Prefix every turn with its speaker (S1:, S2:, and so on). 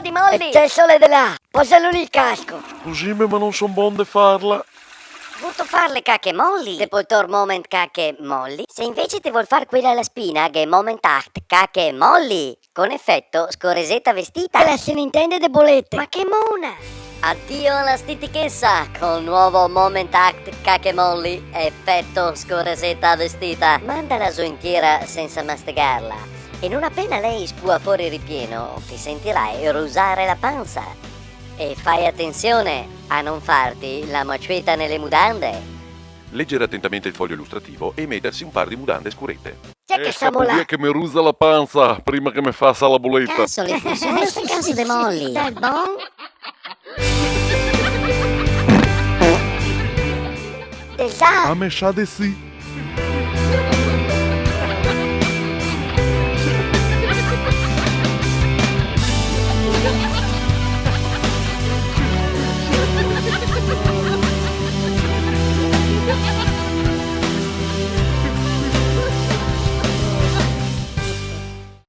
S1: di Molly.
S2: C'è il sole di là, posalo lì il casco.
S3: Così ma non son buon de farla.
S1: Vuto far le cacche Molly, Sepoltor Moment cacche Molly. Se invece ti vuol far quella alla spina, che Moment Act cacche Molly. Con effetto scoresetta vestita.
S2: La se ne intende de bolette.
S1: Ma che mona! Addio alla stitichessa col nuovo Moment Act cacche Molly. Effetto scoresetta vestita. Mandala su intera senza masticarla. E non appena lei spua fuori ripieno, ti sentirai rusare la panza. E fai attenzione a non farti la maciueta nelle mudande.
S3: Leggere attentamente il foglio illustrativo e mettersi un par di mudande scurette.
S2: C'è che siamo là.
S3: che mi rusa la panza prima che mi faccia la boletta.
S1: Cazzo, le funziona sta casa di Molly.
S2: Dai, bon.
S3: A me sa di sì.